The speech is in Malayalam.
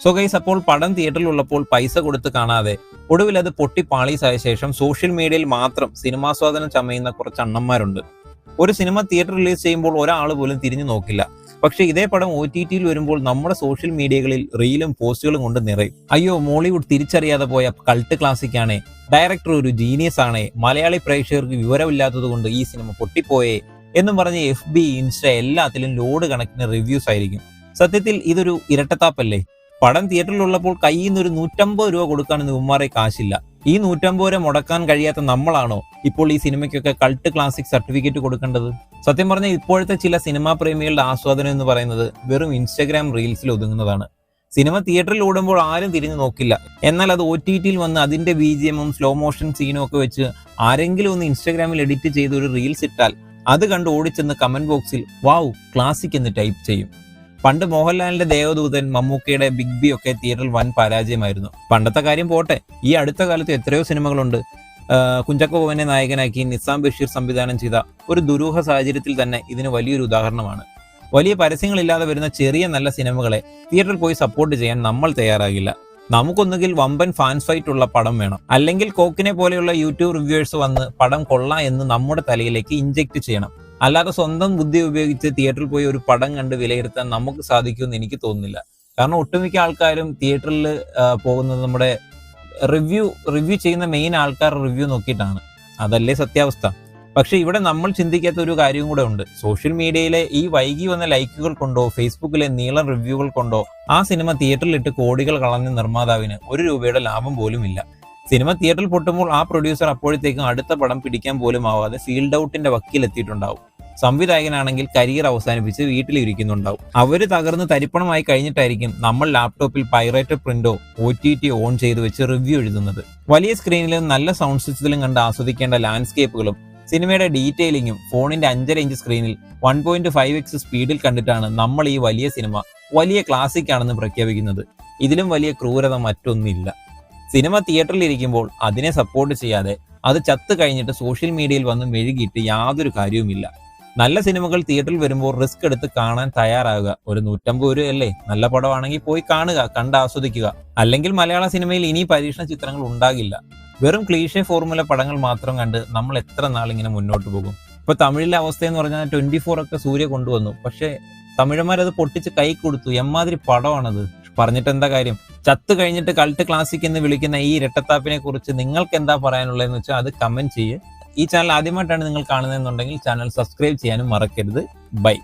സോ ഗൈസ്, അപ്പോൾ പടം തിയേറ്ററിലുള്ളപ്പോൾ പൈസ കൊടുത്ത് കാണാതെ ഒടുവിൽ അത് പൊട്ടി പാളീസായ ശേഷം സോഷ്യൽ മീഡിയയിൽ മാത്രം സിനിമാസ്വാദനം ചമയുന്ന കുറച്ച് അണ്ണന്മാരുണ്ട്. ഒരു സിനിമ തിയേറ്റർ റിലീസ് ചെയ്യുമ്പോൾ ഒരാൾ പോലും തിരിഞ്ഞു നോക്കില്ല. പക്ഷെ ഇതേ പടം OTT വരുമ്പോൾ നമ്മുടെ സോഷ്യൽ മീഡിയകളിൽ റീലും പോസ്റ്റുകളും കൊണ്ട് നിറയും. അയ്യോ, മോളിവുഡ് തിരിച്ചറിയാതെ പോയ കൾട്ട് ക്ലാസിക് ആണേ, ഡയറക്ടർ ഒരു ജീനിയസ് ആണേ, മലയാളി പ്രേക്ഷകർക്ക് വിവരമില്ലാത്തത് കൊണ്ട് ഈ സിനിമ പൊട്ടിപ്പോയേ എന്നും പറഞ്ഞ് FB, ഇൻസ്റ്റ എല്ലാത്തിലും ലോഡ് കണക്കിന് റിവ്യൂസ് ആയിരിക്കും. സത്യത്തിൽ ഇതൊരു ഇരട്ടത്താപ്പല്ലേ? പടം തിയേറ്ററിലുള്ളപ്പോൾ കയ്യിൽ നിന്ന് ഒരു 150 രൂപ കൊടുക്കാൻ ഇവന്മാരെ കാശില്ല. ഈ 150 രൂപ മുടക്കാൻ കഴിയാത്ത നമ്മളാണോ ഇപ്പോൾ ഈ സിനിമയ്ക്കൊക്കെ കൾട്ട് ക്ലാസിക് സർട്ടിഫിക്കറ്റ് കൊടുക്കേണ്ടത്? സത്യം പറഞ്ഞാൽ ഇപ്പോഴത്തെ ചില സിനിമാ പ്രേമികളുടെ ആസ്വാദനം എന്ന് പറയുന്നത് വെറും ഇൻസ്റ്റഗ്രാം റീൽസിൽ ഒതുങ്ങുന്നതാണ്. സിനിമ തിയേറ്ററിൽ ഓടുമ്പോൾ ആരും തിരിഞ്ഞു നോക്കില്ല. എന്നാൽ അത് OTT വന്ന് അതിന്റെ BGM-ഉം സ്ലോ മോഷൻ സീനും ഒക്കെ വെച്ച് ആരെങ്കിലും ഒന്ന് ഇൻസ്റ്റഗ്രാമിൽ എഡിറ്റ് ചെയ്ത് ഒരു റീൽസ് ഇട്ടാൽ അത് കണ്ട് ഓടിച്ചെന്ന് കമന്റ് ബോക്സിൽ വാവ് ക്ലാസിക് എന്ന് ടൈപ്പ് ചെയ്യും. പണ്ട് മോഹൻലാലിന്റെ ദേവദൂതൻ, മമ്മൂക്കയുടെ ബിഗ് ബി ഒക്കെ തിയേറ്ററിൽ വൻ പരാജയമായിരുന്നു. പണ്ടത്തെ കാര്യം പോട്ടെ, ഈ അടുത്ത കാലത്ത് എത്രയോ സിനിമകളുണ്ട്. കുഞ്ചാക്കോ ബോബനെ നായകനാക്കി നിസാം ബഷീർ സംവിധാനം ചെയ്ത ഒരു ദുരൂഹ സാഹചര്യത്തിൽ തന്നെ ഇതിന് വലിയൊരു ഉദാഹരണമാണ്. വലിയ പരസ്യങ്ങളില്ലാതെ വരുന്ന ചെറിയ നല്ല സിനിമകളെ തിയേറ്ററിൽ പോയി സപ്പോർട്ട് ചെയ്യാൻ നമ്മൾ തയ്യാറാകില്ല. നമുക്കൊന്നുകിൽ വമ്പൻ ഫാൻസ് ഫൈറ്റ് ഉള്ള പടം വേണം, അല്ലെങ്കിൽ കോക്കിനെ പോലെയുള്ള യൂട്യൂബ് റിവ്യൂവേഴ്സ് വന്ന് പടം കൊള്ളാം എന്ന് നമ്മുടെ തലയിലേക്ക് ഇഞ്ചെക്ട് ചെയ്യണം. അല്ലാതെ സ്വന്തം ബുദ്ധി ഉപയോഗിച്ച് തിയേറ്ററിൽ പോയി ഒരു പടം കണ്ട് വിലയിരുത്താൻ നമുക്ക് സാധിക്കുമെന്ന് എനിക്ക് തോന്നുന്നില്ല. കാരണം ഒട്ടുമിക്ക ആൾക്കാരും തിയേറ്ററിൽ പോകുന്നത് നമ്മുടെ റിവ്യൂ ചെയ്യുന്ന മെയിൻ ആൾക്കാർ റിവ്യൂ നോക്കിയിട്ടാണ്. അതല്ലേ സത്യാവസ്ഥ. പക്ഷെ ഇവിടെ നമ്മൾ ചിന്തിക്കാത്ത ഒരു കാര്യവും കൂടെ ഉണ്ട്. സോഷ്യൽ മീഡിയയിലെ ഈ വൈകി വന്ന ലൈക്കുകൾ കൊണ്ടോ ഫേസ്ബുക്കിലെ നീളം റിവ്യൂകൾ കൊണ്ടോ ആ സിനിമ തിയേറ്ററിലിട്ട് കോടികൾ കളഞ്ഞ നിർമ്മാതാവിന് 1 രൂപയുടെ ലാഭം പോലും ഇല്ല. സിനിമ തിയേറ്ററിൽ പൊട്ടുമ്പോൾ ആ പ്രൊഡ്യൂസർ അപ്പോഴത്തേക്കും അടുത്ത പടം പിടിക്കാൻ പോലും ആവാതെ ഫീൽഡ് ഔട്ടിന്റെ വക്കീലെത്തിയിട്ടുണ്ടാവും. സംവിധായകനാണെങ്കിൽ കരിയർ അവസാനിപ്പിച്ച് വീട്ടിലിരിക്കുന്നുണ്ടാവും. അവര് തകർന്ന് തരിപ്പണമായി കഴിഞ്ഞിട്ടായിരിക്കും നമ്മൾ ലാപ്ടോപ്പിൽ പൈറേറ്റഡ് പ്രിന്റോ OTT ഓൺ ചെയ്ത് വെച്ച് റിവ്യൂ എഴുതുന്നത്. വലിയ സ്ക്രീനിലും നല്ല സൗണ്ട് സിസ്റ്റത്തിലും കണ്ട് ആസ്വദിക്കേണ്ട ലാൻഡ്സ്കേപ്പുകളും സിനിമയുടെ ഡീറ്റെയിലിങ്ങും ഫോണിന്റെ 5.5 ഇഞ്ച് സ്ക്രീനിൽ 1.5x സ്പീഡിൽ കണ്ടിട്ടാണ് നമ്മൾ ഈ വലിയ സിനിമ വലിയ ക്ലാസിക് ആണെന്ന് പ്രഖ്യാപിക്കുന്നത്. ഇതിലും വലിയ ക്രൂരത മറ്റൊന്നില്ല. സിനിമ തിയേറ്ററിൽ ഇരിക്കുമ്പോൾ അതിനെ സപ്പോർട്ട് ചെയ്യാതെ അത് ചത്ത് കഴിഞ്ഞിട്ട് സോഷ്യൽ മീഡിയയിൽ വന്ന് മെഴുകിയിട്ട് യാതൊരു കാര്യവുമില്ല. നല്ല സിനിമകൾ തിയേറ്ററിൽ വരുമ്പോൾ റിസ്ക് എടുത്ത് കാണാൻ തയ്യാറാകുക. ഒരു 150 രൂപയല്ലേ, നല്ല പടമാണെങ്കിൽ പോയി കാണുക, കണ്ട് ആസ്വദിക്കുക. അല്ലെങ്കിൽ മലയാള സിനിമയിൽ ഇനി പരീക്ഷണ ചിത്രങ്ങൾ ഉണ്ടാകില്ല. വെറും ക്ലീഷേ ഫോർമുല പടങ്ങൾ മാത്രം കണ്ട് നമ്മൾ എത്ര നാളിങ്ങനെ മുന്നോട്ട് പോകും? ഇപ്പൊ തമിഴിലെ അവസ്ഥ എന്ന് പറഞ്ഞാൽ 24 ഒക്കെ സൂര്യ കൊണ്ടുവന്നു. പക്ഷെ തമിഴന്മാരത് പൊട്ടിച്ച് കൈ കൊടുത്തു. എമ്മാതിരി പടമാണത്. പറഞ്ഞിട്ട് എന്താ കാര്യം? ചത്ത് കഴിഞ്ഞിട്ട് കൾട്ട് ക്ലാസിക് എന്ന് വിളിക്കുന്ന ഈ ഇരട്ടത്താപ്പിനെ കുറിച്ച് നിങ്ങൾക്ക് എന്താ പറയാനുള്ളതെന്ന് വെച്ചാൽ അത് കമന്റ് ചെയ്യുക. ഈ ചാനൽ ആദ്യമായിട്ടാണ് നിങ്ങൾ കാണുന്നതെന്നുണ്ടെങ്കിൽ ചാനൽ സബ്സ്ക്രൈബ് ചെയ്യാനും മറക്കരുത്. ബൈ.